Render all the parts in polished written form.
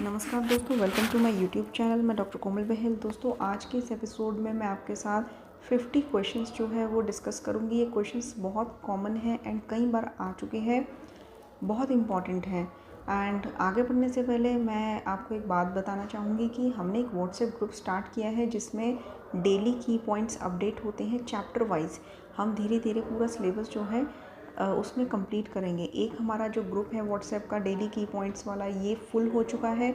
नमस्कार दोस्तों, welcome to my YouTube channel. मैं डॉक्टर कोमल बहल। दोस्तों, आज के इस एपिसोड में मैं आपके साथ 50 क्वेश्चंस जो है वो डिस्कस करूंगी। ये क्वेश्चंस बहुत कॉमन हैं एंड कई बार आ चुके हैं, बहुत इम्पॉर्टेंट हैं। एंड आगे बढ़ने से पहले मैं आपको एक बात बताना चाहूँगी कि हमने एक व्हाट्सएप ग्रुप स्टार्ट किया है जिसमें डेली की पॉइंट्स अपडेट होते हैं चैप्टर वाइज। हम धीरे धीरे पूरा सिलेबस जो है उसमें कंप्लीट करेंगे। एक हमारा जो ग्रुप है व्हाट्सएप का डेली की पॉइंट्स वाला, ये फुल हो चुका है।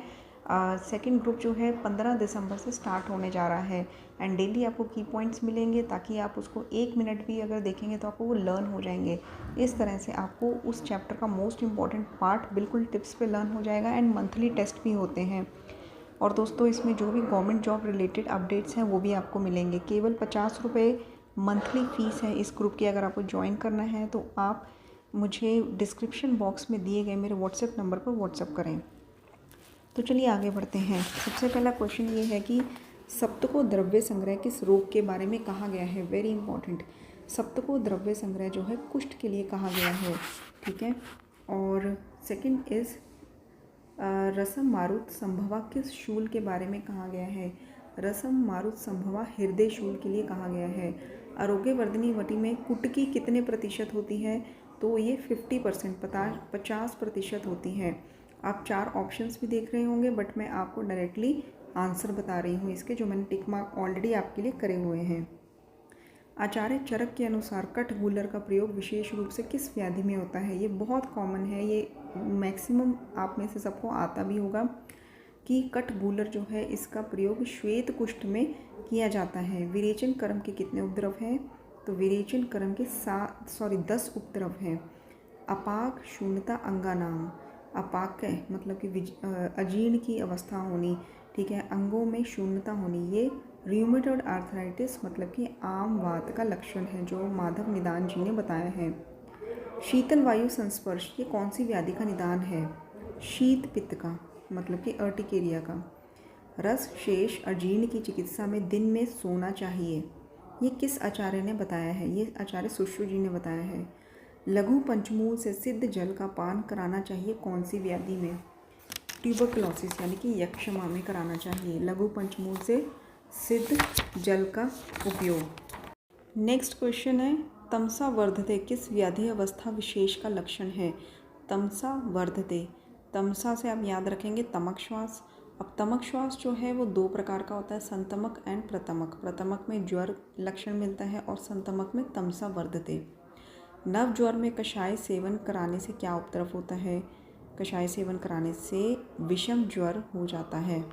सेकंड ग्रुप जो है 15 दिसंबर से स्टार्ट होने जा रहा है एंड डेली आपको की पॉइंट्स मिलेंगे ताकि आप उसको 1 मिनट भी अगर देखेंगे तो आपको वो लर्न हो जाएंगे। इस तरह से आपको उस चैप्टर का मोस्ट इम्पॉर्टेंट पार्ट बिल्कुल टिप्स पे लर्न हो जाएगा एंड मंथली टेस्ट भी होते हैं। और दोस्तों, इसमें जो भी गवर्नमेंट जॉब रिलेटेड अपडेट्स हैं वो भी आपको मिलेंगे। केवल 50 रुपये मंथली फ़ीस है इस ग्रुप की। अगर आपको ज्वाइन करना है तो आप मुझे डिस्क्रिप्शन बॉक्स में दिए गए मेरे व्हाट्सएप नंबर पर व्हाट्सएप करें। तो चलिए आगे बढ़ते हैं। सबसे पहला क्वेश्चन ये है कि सप्तको द्रव्य संग्रह किस रोग के बारे में कहा गया है। Very important. सप्तको द्रव्य संग्रह जो है कुष्ठ के लिए कहा गया है, ठीक है। और सेकंड इज़ रसम मारुत संभवा किस शूल के बारे में कहा गया है। रसम मारुत संभवा हृदय शूल के लिए कहा गया है। आरोग्यवर्धिनी वटी में कुटकी कितने प्रतिशत होती है, तो ये 50% 50% होती है। आप 4 ऑप्शंस भी देख रहे होंगे बट मैं आपको डायरेक्टली आंसर बता रही हूँ इसके, जो मैंने टिक मार्क ऑलरेडी आपके लिए करे हुए हैं। आचार्य चरक के अनुसार कठगूलर का प्रयोग विशेष रूप से किस व्याधि में होता है। ये बहुत कॉमन है, ये मैक्सिमम आप में से सबको आता भी होगा कि कठगूलर जो है इसका प्रयोग श्वेत कुष्ठ में किया जाता है। विरेचन कर्म के कितने उपद्रव हैं, तो विरेचन कर्म के 10 उपद्रव हैं। अपाक शून्यता अंगानाम, अपाक मतलब कि अजीर्ण की अवस्था होनी, ठीक है, अंगों में शून्यता होनी, ये र्यूमेटॉइड आर्थराइटिस मतलब कि आम वात का लक्षण है जो माधव निदान जी ने बताया है। शीतल वायु संस्पर्श ये कौन सी व्याधि का निदान है। शीत पित्त का मतलब कि अर्टिकेरिया का। रस शेष अजीर्ण की चिकित्सा में दिन में सोना चाहिए, ये किस आचार्य ने बताया है। ये आचार्य सुश्रु जी ने बताया है। लघु पंचमूल से सिद्ध जल का पान कराना चाहिए कौन सी व्याधि में। ट्यूबरकुलोसिस यानी कि यक्षमा में कराना चाहिए लघु पंचमूल से सिद्ध जल का उपयोग। नेक्स्ट क्वेश्चन है तमसा वर्धते किस व्याधि अवस्था विशेष का लक्षण है। तमसा वर्धते, तमसा से आप याद रखेंगे तमक श्वास। अब तमक श्वास जो है वो 2 प्रकार का होता है, संतमक एंड प्रतमक। प्रतमक में ज्वर लक्षण मिलता है और संतमक में तमसा वर्धते। नव ज्वर में कषाय सेवन कराने से क्या उपद्रव होता है। कषाय सेवन कराने से विषम ज्वर हो जाता है।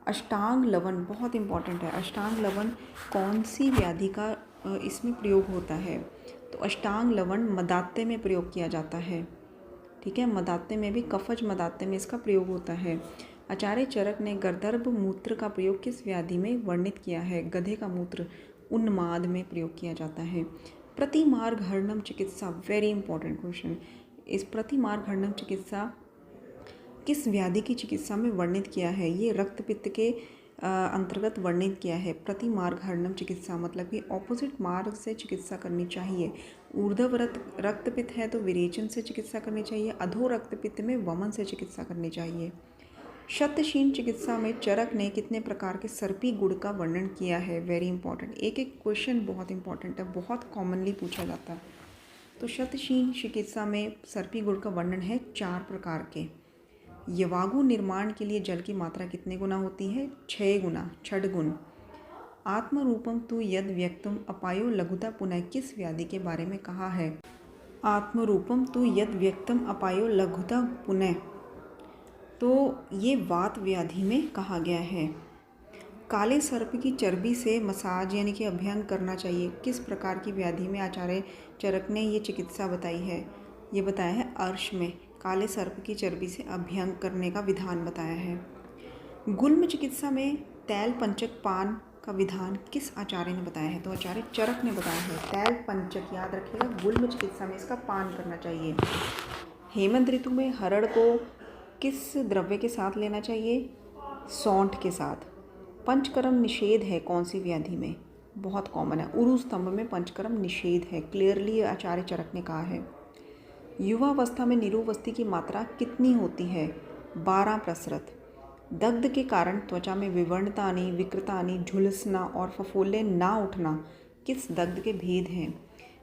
अष्टांग लवण बहुत इंपॉर्टेंट है। अष्टांग लवण कौन सी व्याधि का इसमें प्रयोग होता है, तो अष्टांग लवण मदात्य में प्रयोग किया जाता है, ठीक है। मदात्य में भी, कफज मदात्य में इसका प्रयोग होता है। आचार्य चरक ने गर्दर्भ मूत्र का प्रयोग किस व्याधि में वर्णित किया है। गधे का मूत्र उन्माद में प्रयोग किया जाता है। प्रतिमार्ग हरणम चिकित्सा, वेरी इंपॉर्टेंट क्वेश्चन। इस प्रतिमार्ग हरणम चिकित्सा किस व्याधि की चिकित्सा में वर्णित किया है। ये रक्तपित्त के अंतर्गत वर्णित किया है। प्रतिमार्ग हरणम चिकित्सा मतलब कि ऑपोजिट मार्ग से चिकित्सा करनी चाहिए। ऊर्ध्व रक्तपित्त है तो विरेचन से चिकित्सा करनी चाहिए। अधो रक्तपित्त में वमन से चिकित्सा करनी चाहिए। शतशीन चिकित्सा में चरक ने कितने प्रकार के सर्पी गुड़ का वर्णन किया है। वेरी इंपॉर्टेंट, एक एक क्वेश्चन बहुत इंपॉर्टेंट है, बहुत कॉमनली पूछा जाता है। तो शतशीन चिकित्सा में सर्पी गुड़ का वर्णन है 4 प्रकार के। यवागु निर्माण के लिए जल की मात्रा कितने गुना होती है, 6 गुना, 6 गुण। आत्मरूपम तु यद व्यक्तम अपायो लघुता पुनः किस व्याधि के बारे में कहा है। आत्मरूपम तु यद व्यक्तम अपायो लघुता पुनः, तो ये वात व्याधि में कहा गया है। काले सर्प की चर्बी से मसाज यानी कि अभ्यंग करना चाहिए किस प्रकार की व्याधि में। आचार्य चरक ने ये चिकित्सा बताई है, ये बताया है अर्श में। काले सर्प की चर्बी से अभ्यंग करने का विधान बताया है। गुल्म चिकित्सा में तैल पंचक पान का विधान किस आचार्य ने बताया है, तो आचार्य चरक ने बताया है। तैल पंचक याद रखिएगा, गुल्म चिकित्सा में इसका पान करना चाहिए। हेमंत ऋतु में हरड़ को किस द्रव्य के साथ लेना चाहिए, सौंठ के साथ। पंचकर्म निषेध है कौन सी व्याधि में, बहुत कॉमन है। उरु स्तंभ में पंचकर्म निषेध है, क्लियरली आचार्य चरक ने कहा है। युवावस्था में निरोवस्ती की मात्रा कितनी होती है, 12 प्रसरत। दग्ध के कारण त्वचा में विवर्णता आनी, विकृता आनी, झुलसना और फफोले ना उठना किस दग्ध के भेद हैं?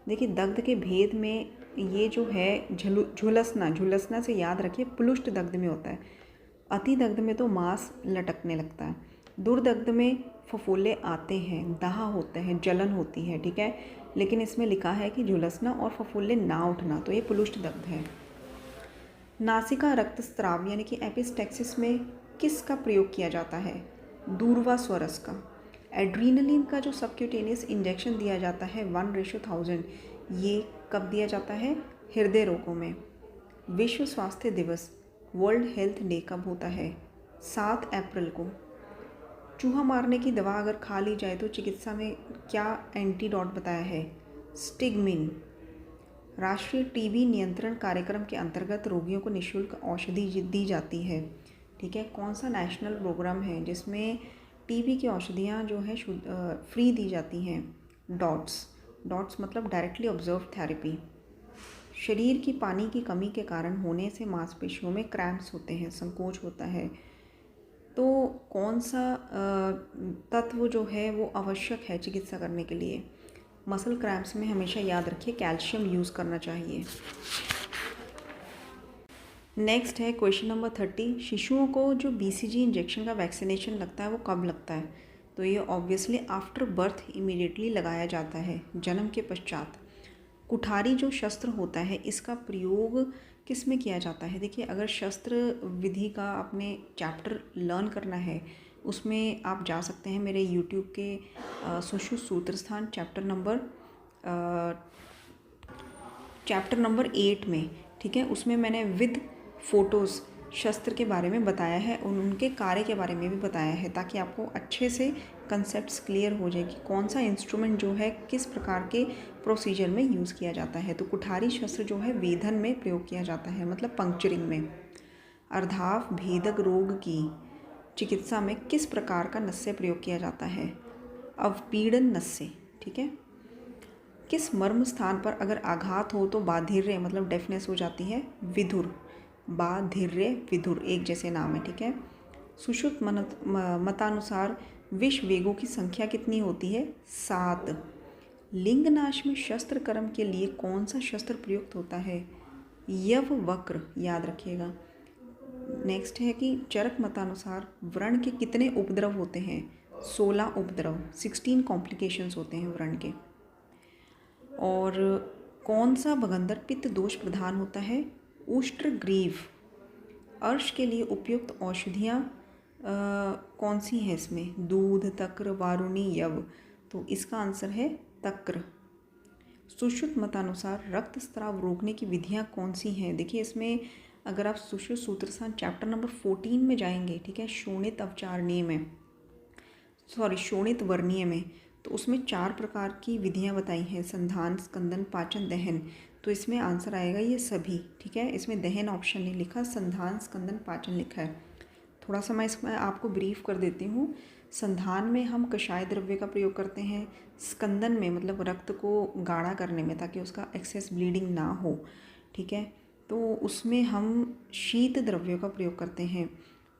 देखिए, दग्ध के भेद में ये जो है झुलसना से याद रखिए पुलुष्ट दग्ध में होता है। अति दग्ध में तो मांस लटकने लगता है। दुर्दग्ध में फफोले आते हैं, दाह होते हैं, जलन होती है, ठीक है। लेकिन इसमें लिखा है कि झुलसना और फफोले ना उठना, तो ये पुलुष्ट दग्ध है। नासिका रक्तस्राव यानी कि एपिस्टेक्सिस में किसका प्रयोग किया जाता है? दूर्वा स्वरस का। एड्रीनलिन का जो सबक्यूटेनियस इंजेक्शन दिया जाता है 1:1000, ये कब दिया जाता है? हृदय रोगों में। विश्व स्वास्थ्य दिवस वर्ल्ड हेल्थ डे कब होता है? 7 अप्रैल को। चूहा मारने की दवा अगर खा ली जाए तो चिकित्सा में क्या एंटीडोट बताया है? स्टिगमिन। राष्ट्रीय टीबी नियंत्रण कार्यक्रम के अंतर्गत रोगियों को निःशुल्क औषधि दी जाती है, ठीक है। कौन सा नेशनल प्रोग्राम है जिसमें टीबी की औषधियाँ जो है फ्री दी जाती हैं? डॉट्स मतलब डायरेक्टली ऑब्जर्व थेरेपी। शरीर की पानी की कमी के कारण होने से मांसपेशियों में क्रैम्प्स होते हैं, संकोच होता है। तो कौन सा तत्व जो है वो आवश्यक है चिकित्सा करने के लिए? मसल क्रैम्प्स में हमेशा याद रखिए कैल्शियम यूज़ करना चाहिए। नेक्स्ट है क्वेश्चन नंबर 30। शिशुओं को जो BCG इंजेक्शन का वैक्सीनेशन लगता है वो कब लगता है? तो ये ऑब्वियसली आफ्टर बर्थ इमीडिएटली लगाया जाता है, जन्म के पश्चात। कुठारी जो शस्त्र होता है इसका प्रयोग किस में किया जाता है? देखिए, अगर शस्त्र विधि का आपने चैप्टर लर्न करना है उसमें आप जा सकते हैं मेरे YouTube के सुश्रुत सूत्रस्थान चैप्टर नंबर 8 में, ठीक है। उसमें मैंने विद फोटोज़ शस्त्र के बारे में बताया है और उनके कार्य के बारे में भी बताया है, ताकि आपको अच्छे से कंसेप्ट्स क्लियर हो जाए कि कौन सा इंस्ट्रूमेंट जो है किस प्रकार के प्रोसीजर में यूज़ किया जाता है। तो कुठारी शस्त्र जो है वेधन में प्रयोग किया जाता है, मतलब पंक्चरिंग में। अर्धाव भेदक रोग की चिकित्सा में किस प्रकार का नस्य प्रयोग किया जाता है? अवपीड़न नस्य, ठीक है। किस मर्म स्थान पर अगर आघात हो तो बाधिर्य मतलब डेफनेस हो जाती है? विधुर। बाधिर्य विधुर एक जैसे नाम है, ठीक है। सुश्रुत मतानुसार विष वेगों की संख्या कितनी होती है? 7। लिंगनाश में शस्त्र कर्म के लिए कौन सा शस्त्र प्रयुक्त होता है? यव वक्र, याद रखिएगा। नेक्स्ट है कि चरक मतानुसार व्रण के कितने उपद्रव होते हैं? 16 उपद्रव, 16 कॉम्प्लिकेशंस होते हैं व्रण के। और कौन सा भगंदर पित्त दोष प्रधान होता है? उष्ट्रग्रीव। अर्श के लिए उपयुक्त औषधियाँ कौन सी हैं इसमें? दूध, तक्र, वारुणी, यव। तो इसका आंसर है तक्र। सुश्रुत मतानुसार रक्तस्राव रोकने की विधियाँ कौन सी हैं? देखिए, इसमें अगर आप सुश्रुत सूत्रस्थान चैप्टर नंबर 14 में जाएंगे, ठीक है, शोणित वर्णीय में, तो उसमें 4 प्रकार की विधियाँ बताई हैं, संधान, स्कंदन, पाचन, दहन। तो इसमें आंसर आएगा ये सभी, ठीक है। इसमें दहन ऑप्शन नहीं लिखा, संधान, स्कंदन, पाचन लिखा है। थोड़ा सा मैं इसमें आपको ब्रीफ कर देती हूँ। संधान में हम कषाय द्रव्य का प्रयोग करते हैं। स्कंदन में मतलब रक्त को गाढ़ा करने में, ताकि उसका एक्सेस ब्लीडिंग ना हो, ठीक है। तो उसमें हम शीत द्रव्यों का प्रयोग करते हैं।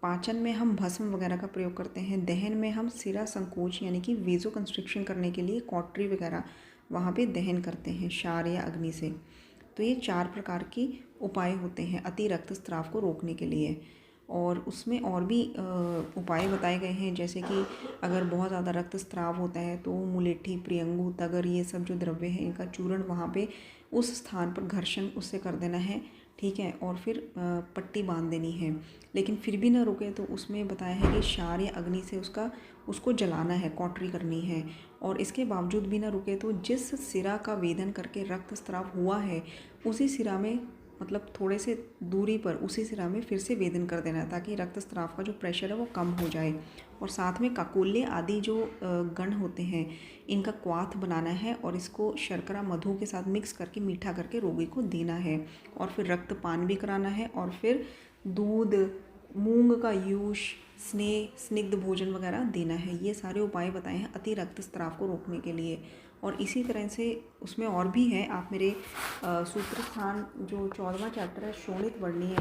पाचन में हम भस्म वगैरह का प्रयोग करते हैं। दहन में हम सिरा संकोच यानी कि वेजो कंस्ट्रिक्शन करने के लिए कॉटरी वगैरह वहाँ पे दहन करते हैं क्षार या अग्नि से। तो ये 4 प्रकार के उपाय होते हैं अति रक्तस्राव को रोकने के लिए। और उसमें और भी उपाय बताए गए हैं, जैसे कि अगर बहुत ज़्यादा रक्तस्राव होता है तो मुलेठी, प्रियंगू, तगर, ये सब जो द्रव्य हैं इनका चूर्ण वहाँ पे उस स्थान पर घर्षण उससे कर देना है, ठीक है। और फिर पट्टी बांध देनी है। लेकिन फिर भी ना रुके तो उसमें बताया है कि क्षार या अग्नि से उसको जलाना है, कॉटरी करनी है। और इसके बावजूद भी ना रुके तो जिस सिरा का वेदन करके रक्तस्राव हुआ है उसी सिरा में, मतलब थोड़े से दूरी पर उसी सिरा में फिर से वेदन कर देना है, ताकि रक्तस्राव का जो प्रेशर है वो कम हो जाए। और साथ में काकोल्य आदि जो गण होते हैं इनका क्वाथ बनाना है और इसको शर्करा मधु के साथ मिक्स करके मीठा करके रोगी को देना है। और फिर रक्तपान भी कराना है। और फिर दूध, मूंग का यूष, स्निग्ध भोजन वगैरह देना है। ये सारे उपाय बताए हैं अति रक्तस्राव को रोकने के लिए। और इसी तरह से उसमें और भी है, आप मेरे सूत्रस्थान जो 14वां चैप्टर है शोणित वर्णीय,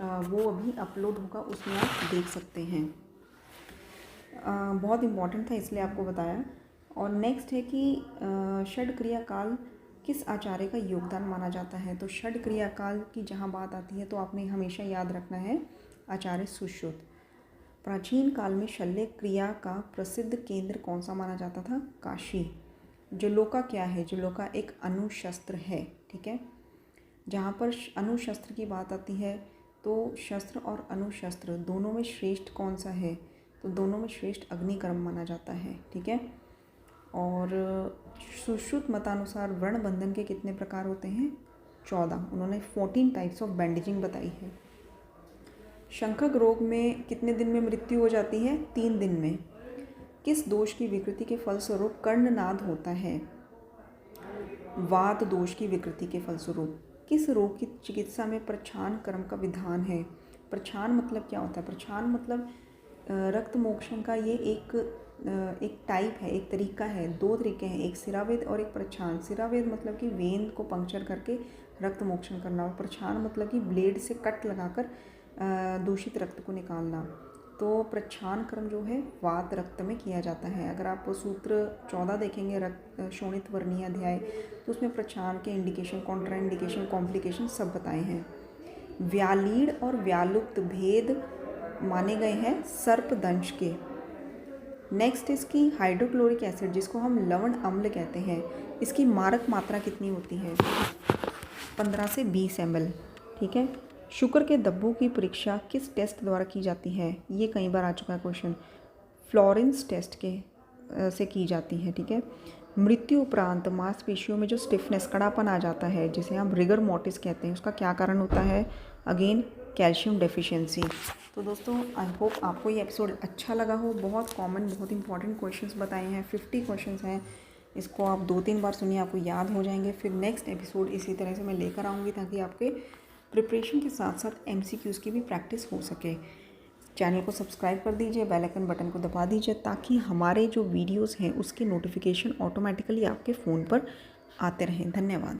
वो अभी अपलोड होगा, उसमें आप देख सकते हैं। बहुत इम्पॉर्टेंट था इसलिए आपको बताया। और नेक्स्ट है कि षड क्रिया काल किस आचार्य का योगदान माना जाता है। तो षड क्रिया काल की जहाँ बात आती है तो आपने हमेशा याद रखना है आचार्य सुश्रुत। प्राचीन काल में शल्य क्रिया का प्रसिद्ध केंद्र कौन सा माना जाता था? काशी। जलोका क्या है? जलोका एक अणुशस्त्र है, ठीक है। जहाँ पर अणुशस्त्र की बात आती है तो शस्त्र और अणुशस्त्र दोनों में श्रेष्ठ कौन सा है? तो दोनों में श्रेष्ठ अग्निकर्म माना जाता है, ठीक है। और सुश्रुत मतानुसार वर्ण बंधन के कितने प्रकार होते हैं? 14। उन्होंने 14 टाइप्स ऑफ बैंडेजिंग बताई है। शंखक रोग में कितने दिन में मृत्यु हो जाती है? 3 दिन में। किस दोष की विकृति के फलस्वरूप कर्णनाद होता है? वात दोष की विकृति के फलस्वरूप। किस रोग की चिकित्सा में प्रच्छान कर्म का विधान है? प्रच्छान मतलब क्या होता है? प्रच्छान मतलब रक्त मोक्षण का ये एक टाइप है, एक तरीका है। 2 तरीके हैं, एक सिरावेद और एक प्रच्छान। सिरावेद मतलब कि वेन को पंक्चर करके रक्त मोक्षण करना, और प्रच्छान मतलब कि ब्लेड से कट लगाकर दूषित रक्त को निकालना। तो प्रच्छान कर्म जो है वात रक्त में किया जाता है। अगर आप सूत्र 14 देखेंगे रक्त शोणित वर्णीय अध्याय, तो उसमें प्रच्छान के इंडिकेशन, कॉन्ट्रा इंडिकेशन, कॉम्प्लिकेशन सब बताए हैं। व्यालीड़ और व्यालुप्त भेद माने गए हैं सर्पदंश के। नेक्स्ट इसकी हाइड्रोक्लोरिक एसिड, जिसको हम लवण अम्ल कहते हैं, इसकी मारक मात्रा कितनी होती है? 15 से 20 ml, ठीक है। शुक्र के धब्बों की परीक्षा किस टेस्ट द्वारा की जाती है? ये कई बार आ चुका है क्वेश्चन। फ्लोरेंस टेस्ट के से की जाती है, ठीक है। मृत्यु उपरांत मांसपेशियों में जो स्टिफनेस, कड़ापन आ जाता है, जिसे हम रिगर मोर्टिस कहते हैं, उसका क्या कारण होता है? Again calcium deficiency. तो दोस्तों आई होप आपको ये एपिसोड अच्छा लगा हो। बहुत कॉमन, बहुत इंपॉर्टेंट क्वेश्चंस बताए हैं। 50 क्वेश्चंस हैं। इसको आप 2-3 बार सुनिए, आपको याद हो जाएंगे। फिर नेक्स्ट एपिसोड इसी तरह से मैं लेकर आऊँगी, ताकि आपके प्रिपरेशन के साथ साथ MCQs की भी प्रैक्टिस हो सके। चैनल को सब्सक्राइब कर दीजिए, बेल आइकन बटन को दबा दीजिए, ताकि हमारे जो वीडियोस हैं उसके नोटिफिकेशन ऑटोमेटिकली आपके फ़ोन पर आते रहें। धन्यवाद।